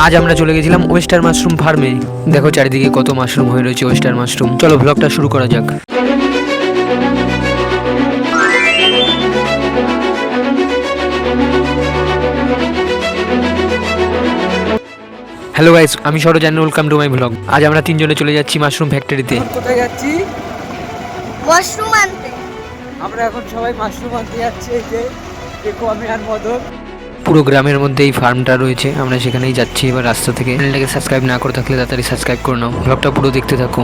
আজ আমরা চলে গেছিলাম ওয়েস্টার মাশরুম ফার্মে। দেখো চারিদিকে কত মাশরুম হয়ে রয়েছে, ওয়েস্টার মাশরুম। চলো ব্লগটা শুরু করা যাক। হ্যালো গাইস, আমি Saroj and welcome to my blog. আজ আমরা তিনজনে চলে যাচ্ছি মাশরুম ফ্যাক্টরিতে। কোথায় যাচ্ছি? মাশরুম আনতে। আমরা এখন সবাই মাশরুম আনতে যাচ্ছি। এই যে দেখো, আমি আর মদন। পুরো গ্রামের মধ্যে এই ফার্মটা রয়েছে, আমরা সেখানেই যাচ্ছি এবার রাস্তা থেকে। চ্যানেলটাকে সাবস্ক্রাইব না করে থাকলে তাড়াতাড়ি সাবস্ক্রাইব করে নাও। ব্লগটা পুরো দেখতে থাকো।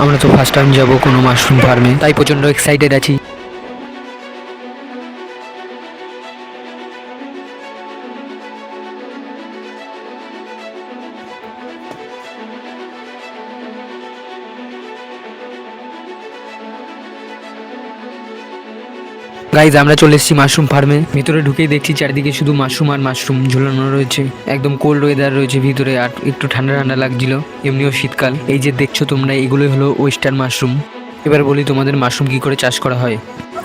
আমরা তো ফার্স্ট টাইম যাবো কোনো মাশরুম ফার্মে, তাই প্রচণ্ড এক্সাইটেড আছি। গাইজ আমরা চলে এসেছি মাশরুম ফার্মে। ভিতরে ঢুকেই দেখছি চারিদিকে শুধু মাশরুম আর মাশরুম ঝুলানো রয়েছে। একদম কোল্ড ওয়েদার রয়েছে ভিতরে, আর একটু ঠান্ডা ঠান্ডা লাগছিল, এমনিও শীতকাল। এই যে দেখছো তোমরা, এগুলোই হলো ওয়েস্টার মাশরুম। এবার বলি তোমাদের মাশরুম কি করে চাষ করা হয়।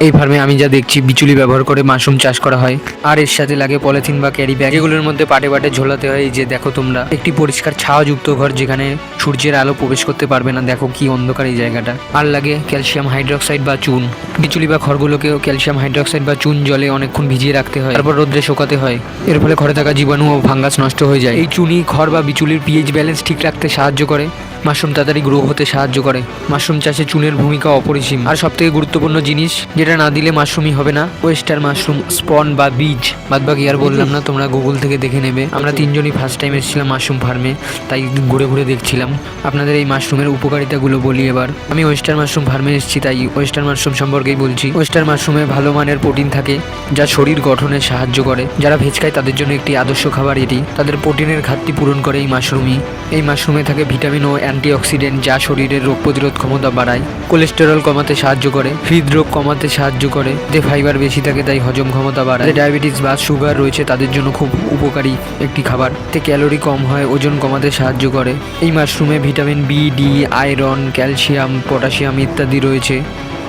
এই ফার্মে আমি যা দেখছি, বিচুলি ব্যবহার করে মাশরুম চাষ করা হয়, আর এর সাথে লাগে পলিথিন বা ক্যারি ব্যাগ, এগুলোর মধ্যে পাটে পাটে ঝোলাতে হয়। এই যে দেখো তোমরা, একটি পরিষ্কার ছাওয়াযুক্ত ঘর যেখানে সূর্যের আলো প্রবেশ করতে পারবে না। দেখো কি অন্ধকার এই জায়গাটা। আর লাগে ক্যালসিয়াম হাইড্রোক্সাইড বা চুন। বিচুলি বা খড়গুলোকেও ক্যালসিয়াম হাইড্রোক্সাইড বা চুন জলে অনেকক্ষণ ভিজিয়ে রাখতে হয়, তারপর রোদ্রে শুকাতে হয়। এর ফলে ঘরে থাকা জীবাণু ও ভাঙ্গাস নষ্ট হয়ে যায়। এই চুনি, খড় বা বিচুলির পিএইচ ব্যালেন্স ঠিক রাখতে সাহায্য করে। মাশরুম তাড়াতাড়ি গ্রো হতে সাহায্য করে। মাশরুম চাষে চুনের ভূমিকা অপরিসীম। আর সবথেকে গুরুত্বপূর্ণ জিনিস, যেটা না দিলে মাশরুমই হবে না, ওয়েস্টার মাশরুম স্পন বা বীজ। বাদবাকি আর বললাম না, তোমরা গুগল থেকে দেখে নেবে। আমরা তিনজনই ফার্স্ট টাইম এসেছিলাম মাশরুম ফার্মে, তাই ঘুরে ঘুরে দেখছিলাম। আপনাদের এই মাশরুমের উপকারিতাগুলো বলি এবার। আমি ওয়েস্টার মাশরুম ফার্মে এসেছি, তাই ওয়েস্টার মাশরুম সম্পর্কেই বলছি। ওয়েস্টার মাশরুমে ভালো মানের প্রোটিন থাকে, যা শরীর গঠনে সাহায্য করে। যারা ভেজ খায় তাদের জন্য একটি আদর্শ খাবার এটি। তাদের প্রোটিনের ঘাটতি পূরণ করে এই মাশরুমই। এই মাশরুমে থাকে ভিটামিন ও অ্যান্টিঅক্সিডেন্ট, যা শরীরের রোগ প্রতিরোধ ক্ষমতা বাড়ায়। কোলেস্টেরল কমাতে সাহায্য করে, হৃদরোগ কমাতে সাহায্য করে। এতে ফাইবার বেশি থাকে, তাই হজম ক্ষমতা বাড়ায়। ডায়াবেটিস বা সুগার রয়েছে তাদের জন্য খুব উপকারী একটি খাবার। এতে ক্যালোরি কম হয়, ওজন কমাতে সাহায্য করে। এই মাশরুমে vitamin B, D, iron, calcium, potassium ইত্যাদি রয়েছে।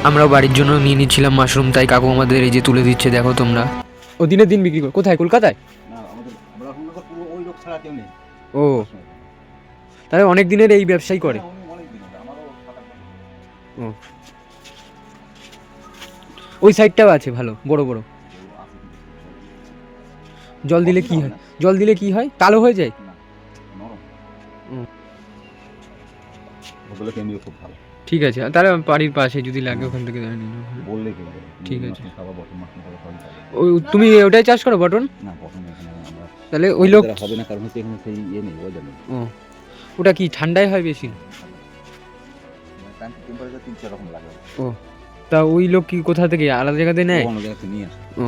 আমরাও বাড়ির জন্য নিয়ে নিচ্ছিলাম মাশরুম, তাই কাকু আমাদের এই যে তুলে দিচ্ছে, দেখো তোমরা। ও দিনের দিন বিক্রি করে কোথায়? কলকাতায়? ও, তাহলে অনেক দিনের এই ব্যবসায় করে। ও, ওই সাইডটাও আছে ভালো বড় বড়। জল দিলে কি হয়? জল দিলে কি হয়? কালো হয়ে যায়? ঠিক আছে, তাহলে বাড়ির পাশে যদি লাগে ওখান থেকে ঠিক আছে। ওই তুমি ওটাই চাষ করো, বটন? তাহলে ওই লোক হবে না, কারণ হচ্ছে এখানে সেই ইয়ে নেই। ও, ওটা কি ঠান্ডায় হয় বেশি? ও, তা ওই লোক কি কোথা থেকে আলাদা জায়গাতে নেয়? ও,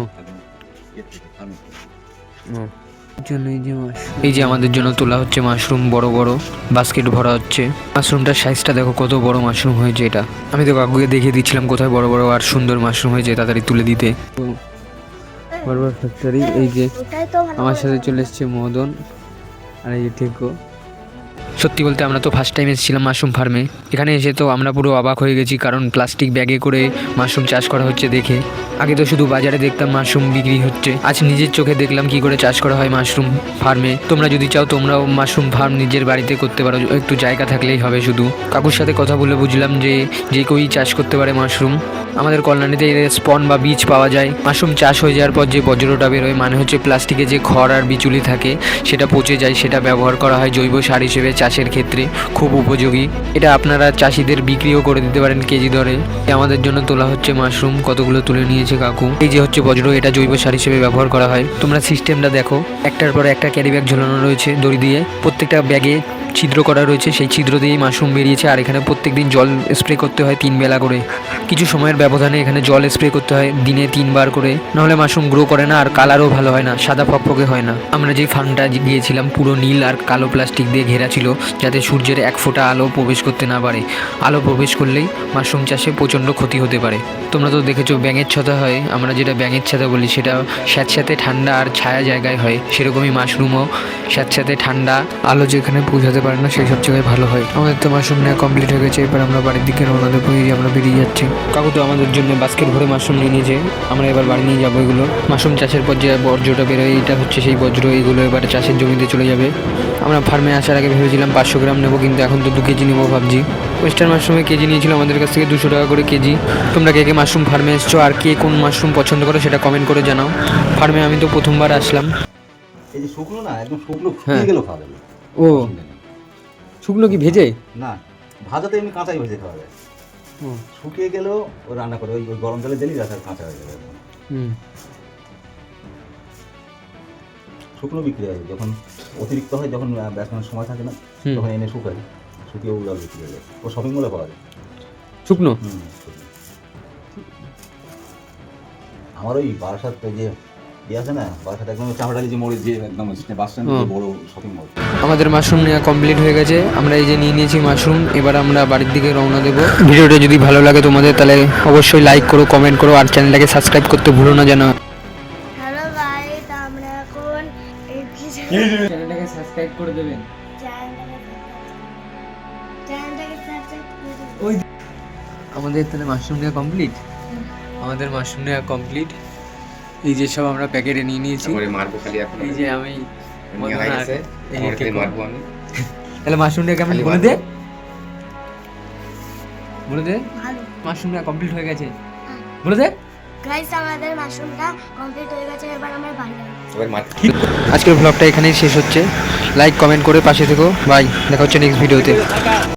এই যে আমাদের জন্য তোলা হচ্ছে মাশরুম, বড় বড় বাস্কেট ভরা হচ্ছে। মাশরুমটার সাইজটা দেখো কত বড় মাশরুম হয়েছে এটা। আমি তো কাকুকে দেখিয়ে দিচ্ছিলাম কোথায় বড় বড় আর সুন্দর মাশরুম হয়েছে, তাড়াতাড়ি তুলে দিতে। বড় ফ্যাক্টরি। এই যে আমার সাথে চলে এসছে মদন, আর এই যে ঠেকো। সত্যি বলতে আমরা তো ফার্স্ট টাইম এসেছিলাম মাশরুম ফার্মে। এখানে এসে তো আমরা পুরো অবাক হয়ে গেছি, কারণ প্লাস্টিক ব্যাগে করে মাশরুম চাষ করা হচ্ছে দেখে। আগে তো শুধু বাজারে দেখতাম মাশরুম বিক্রি হচ্ছে, আজ নিজের চোখে দেখলাম কি করে চাষ করা হয় মাশরুম ফার্মে। তোমরা যদি চাও তোমরাও মাশরুম ফার্ম নিজের বাড়িতে করতে পারো, একটু জায়গা থাকলেই হবে শুধু। কাকুর সাথে কথা বলে বুঝলাম যে যে কেউই চাষ করতে পারে মাশরুম। আমাদের কল্যাণীতে এর স্পন বা বীজ পাওয়া যায়। মাশরুম চাষ হয়ে যাওয়ার পর যে বজ্রটা বেরোয়, মানে হচ্ছে প্লাস্টিকে যে খড় আর বিচুলি থাকে সেটা পচে যায়, সেটা ব্যবহার করা হয় জৈব সার হিসেবে চাষের ক্ষেত্রে, খুব উপযোগী। এটা আপনারা চাষিদের বিক্রিও করে দিতে পারেন কেজি দরে। আমাদের জন্য তোলা হচ্ছে মাশরুম, কতগুলো তুলে নিয়েছে কাকু। এই যে হচ্ছে বজ্র, এটা জৈব সার হিসেবে ব্যবহার করা হয়। তোমরা সিস্টেমটা দেখো, একটার পর একটা ক্যারি ব্যাগ ঝোলানো রয়েছে দড়ি দিয়ে, প্রত্যেকটা ব্যাগে ছিদ্র করা রয়েছে, সেই ছিদ্র দিয়েই মাশরুম বেরিয়েছে। আর এখানে প্রত্যেকদিন জল স্প্রে করতে হয় 3 বেলা করে। কিছু সময়ের ব্যবধানে এখানে জল স্প্রে করতে হয় দিনে 3 বার করে, নাহলে মাশরুম গ্রো করে না, আর কালারও ভালো হয় না, সাদা ফকফকে হয় না। আমরা যে ফার্মটা গিয়েছিলাম পুরো নীল আর কালো প্লাস্টিক দিয়ে ঘেরা ছিল, যাতে সূর্যের এক ফোঁটা আলো প্রবেশ করতে না পারে। আলো প্রবেশ করলেই মাশরুম চাষে প্রচণ্ড ক্ষতি হতে পারে। তোমরা তো দেখেছো ব্যাঙের ছতা হয়, আমরা যেটা ব্যাঙের ছাতা বলি, সেটা স্যাঁতস্যাঁতে ঠান্ডা আর ছায়া জায়গায় হয়। সেরকমই মাশরুমও স্যাঁতস্যাঁতে ঠান্ডা, আলো যেখানে পৌঁছাতে পারে না সেই সব জায়গায় ভালো হয়। আমাদের তো মাশরুম নেওয়া কমপ্লিট হয়ে গেছে, এবার আমরা বাড়ির দিকে রওনা দেবো। এই যে আমরা বেরিয়ে যাচ্ছি। কাকু তো আমাদের জন্য বাস্কেট ভরে মাশরুম নিয়ে নিয়েছে, আমরা এবার বাড়ি নিয়ে যাবো এগুলো। মাশরুম চাষের পর যে বর্জ্যটা বেরোয়, এটা হচ্ছে সেই বজ্র, এগুলো এবার চাষের জমিতে চলে যাবে। আমরা ফার্মে আসার আগে ভেবেছিলাম 500 গ্রাম নেবো, কিন্তু এখন তো 2 কেজি নেবো ভাবছি। ওয়েস্টার্ন মাশরুমের কেজি নিয়েছিল আমাদের কাছ থেকে 200 টাকা করে কেজি। তোমরা কে কে মাশরুম ফার্মে এসছো আর কে কোন মাশরুম পছন্দ করো সেটা কমেন্ট করে জানাও। ফার্মে আমি তো প্রথমবার আসলাম। এই যে শুকনো না, একদম শুকনো শুকিয়ে গেলেও খাওয়া যাবে। ও শুকনো কি ভেজে? না, ভাজাতে এমনি কাঁচাই ভেজে খাওয়া যায়। শুকিয়ে গেলেও ও রান্না করে ওই ওই গরম জলে দিলেই রাখা কাঁচা হয়ে যাবে একদম। শুকনো বিক্রি হয়, যখন অতিরিক্ত হয়, যখন বেচানোর সময় থাকে না, তখন এনে শুকাই, শুকিয়ে ওগুলো বিক্রি হয়ে যায়। ও শপিং মলে পাওয়া যায় শুকনো। শুকনো। আমার ওই বারাসাত যে ইয়ে আছে না, বারাসাত একদম চাপড়ালি যে মোড়ে যে একদম বাস স্ট্যান্ড বড় শপিং মল। আমাদের মাশরুম নেওয়া কমপ্লিট হয়ে গেছে, আমরা এই যে নিয়ে নিয়েছি মাশরুম, এবার আমরা বাড়ির দিকে রওনা দেবো। ভিডিওটা যদি ভালো লাগে তোমাদের, তাহলে অবশ্যই লাইক করো, কমেন্ট করো, আর চ্যানেলটাকে সাবস্ক্রাইব করতে ভুলো না যেন। হ্যালো গাইস, আমরা এখন এই চ্যানেলটাকে সাবস্ক্রাইব করে দেবেন। চ্যানেলটাকে সাবস্ক্রাইব করে দিন। আমাদের তাহলে মাশরুম নেওয়া কমপ্লিট। আমাদের মাশরুম নেওয়া কমপ্লিট। এই যে সব আমরা প্যাকেটে নিয়ে নিয়েছি। মারবো খালি এখন। এই যে আমি নিয়ে হয়ে গেছে, এই আমার খালি কেকো। মারবো আমি। তাহলে মাশরুম নেওয়া কেমন খালি বলে মারবো। দে, বলে দে। ভালো। মাশরুম নেওয়া কমপ্লিট হয়ে গেছে, বলে দে। গাইস, আমাদের মাশরুমটা কমপ্লিট হয়ে গেছে, এবার আমরা বাড়ি যাবো। এবার মার। আজকের ব্লগটা এখানেই শেষ হচ্ছে। লাইক কমেন্ট করে পাশে থেকো। বাই, দেখা হচ্ছে নেক্সট ভিডিওতে।